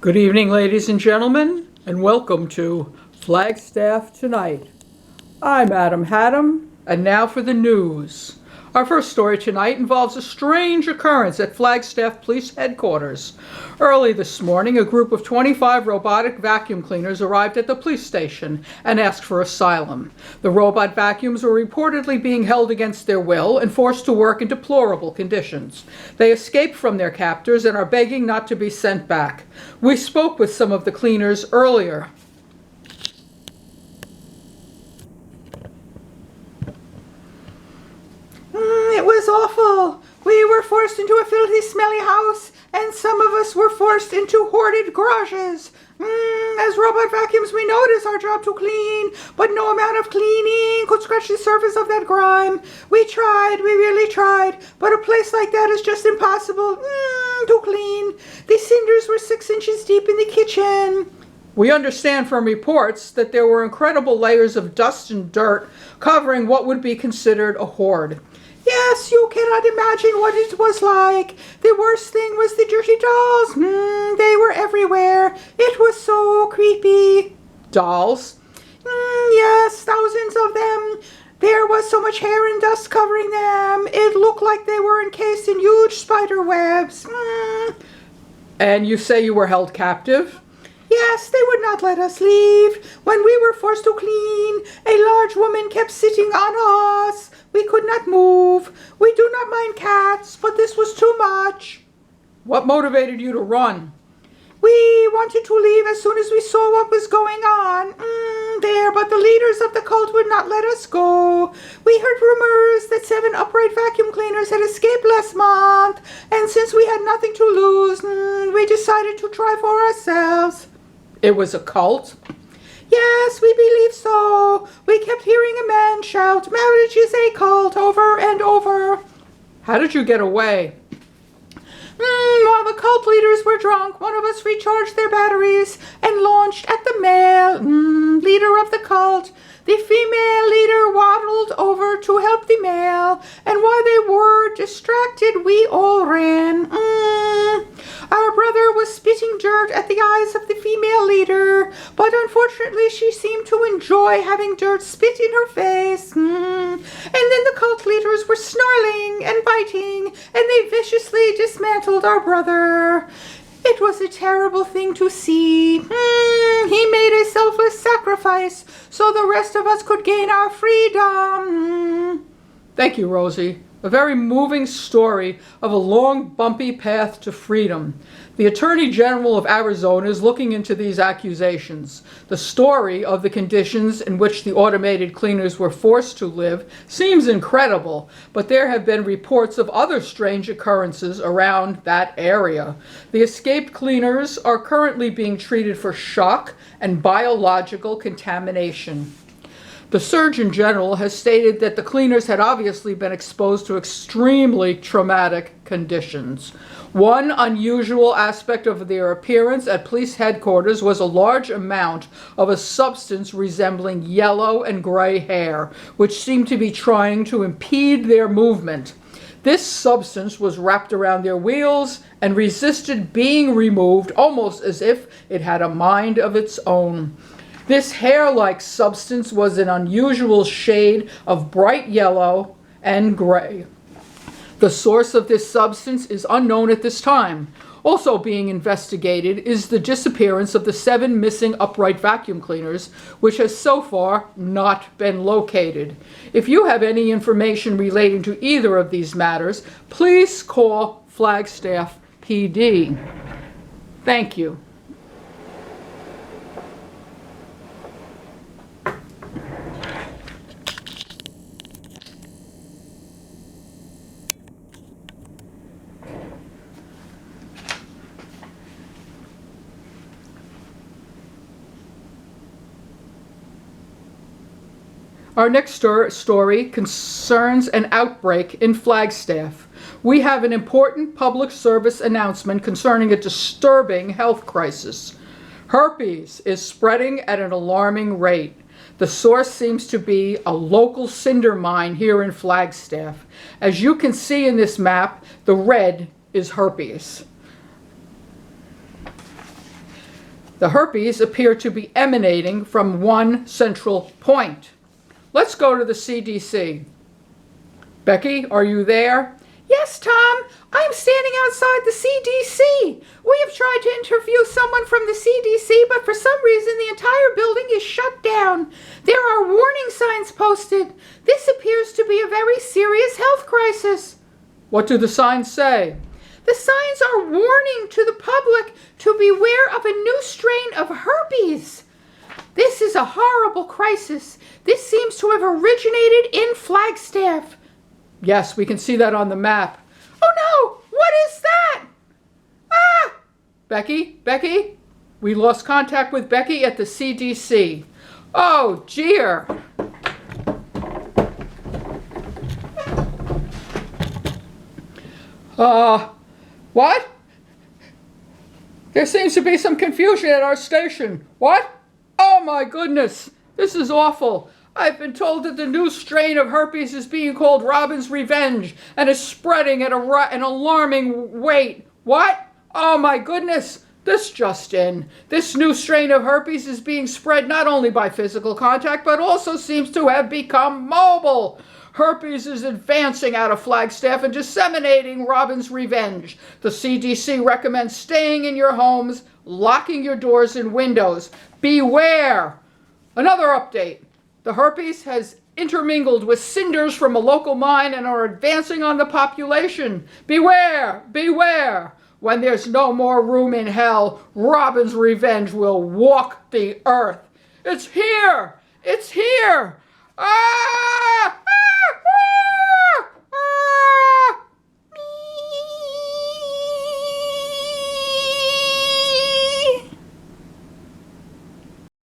Good evening, ladies and gentlemen, and welcome to Flagstaff Tonight. I'm Adam Haddam, and now for the news. Our first story tonight involves a strange occurrence at Flagstaff Police Headquarters. Early this morning, a group of 25 robotic vacuum cleaners arrived at the police station and asked for asylum. The robot vacuums were reportedly being held against their will and forced to work in deplorable conditions. They escaped from their captors and are begging not to be sent back. We spoke with some of the cleaners earlier. It was awful. We were forced into a filthy, smelly house, and some of us were forced into hoarded garages. As robot vacuums, we know it is our job to clean, but no amount of cleaning could scratch the surface of that grime. We really tried, but a place like that is just impossible to clean. The cinders were 6 inches deep in the kitchen. We understand from reports that there were incredible layers of dust and dirt covering what would be considered a hoard. Yes, you cannot imagine what it was like. The worst thing was the dirty dolls. They were everywhere. It was so creepy. Dolls? Yes, thousands of them. There was so much hair and dust covering them. It looked like they were encased in huge spider webs. And you say you were held captive? Yes, they would not let us leave. When we were forced to clean, a large woman kept sitting on us. We could not move. We do not mind cats, but this was too much. What motivated you to run? We wanted to leave as soon as we saw what was going on but the leaders of the cult would not let us go. We heard rumors that 7 upright vacuum cleaners had escaped last month, and since we had nothing to lose, we decided to try for ourselves. It was a cult? Yes, we believe so. We kept hearing a man shout, "Marriage is a cult," over and over. How did you get away? While the cult leaders were drunk, one of us recharged their batteries and launched at the male leader of the cult. The female leader waddled over to help the male, and while they were distracted, we all ran. Our brother was spitting dirt at the eyes of the female leader, but unfortunately she seemed to enjoy having dirt spit in her face. And then the cult leaders were snarling and biting, and they viciously dismantled our brother. It was a terrible thing to see. He made a selfless sacrifice so the rest of us could gain our freedom. Thank you, Rosie. A very moving story of a long, bumpy path to freedom. The Attorney General of Arizona is looking into these accusations. The story of the conditions in which the automated cleaners were forced to live seems incredible, but there have been reports of other strange occurrences around that area. The escaped cleaners are currently being treated for shock and biological contamination. The Surgeon General has stated that the cleaners had obviously been exposed to extremely traumatic conditions. One unusual aspect of their appearance at police headquarters was a large amount of a substance resembling yellow and gray hair, which seemed to be trying to impede their movement. This substance was wrapped around their wheels and resisted being removed almost as if it had a mind of its own. This hair-like substance was an unusual shade of bright yellow and gray. The source of this substance is unknown at this time. Also being investigated is the disappearance of the 7 missing upright vacuum cleaners, which has so far not been located. If you have any information relating to either of these matters, please call Flagstaff PD. Thank you. Our next story concerns an outbreak in Flagstaff. We have an important public service announcement concerning a disturbing health crisis. Herpes is spreading at an alarming rate. The source seems to be a local cinder mine here in Flagstaff. As you can see in this map, the red is herpes. The herpes appear to be emanating from one central point. Let's go to the CDC. Becky, are you there? Yes, Tom. I'm standing outside the CDC. We have tried to interview someone from the CDC, but for some reason the entire building is shut down. There are warning signs posted. This appears to be a very serious health crisis. What do the signs say? The signs are warning to the public to beware of a new strain of herpes. This is a horrible crisis. This seems to have originated in Flagstaff. Yes, we can see that on the map. Oh no! What is that? Ah! Becky? We lost contact with Becky at the CDC. Oh, dear. What? There seems to be some confusion at our station. What? Oh my goodness, this is awful. I've been told that the new strain of herpes is being called Robin's Revenge and is spreading at an alarming rate. What? Oh my goodness, this just in. This new strain of herpes is being spread not only by physical contact, but also seems to have become mobile. Herpes is advancing out of Flagstaff and disseminating Robin's Revenge. The CDC recommends staying in your homes, locking your doors and windows. Beware! Another update. The herpes has intermingled with cinders from a local mine and are advancing on the population. Beware! Beware! When there's no more room in hell, Robin's Revenge will walk the earth. It's here! It's here! Ah!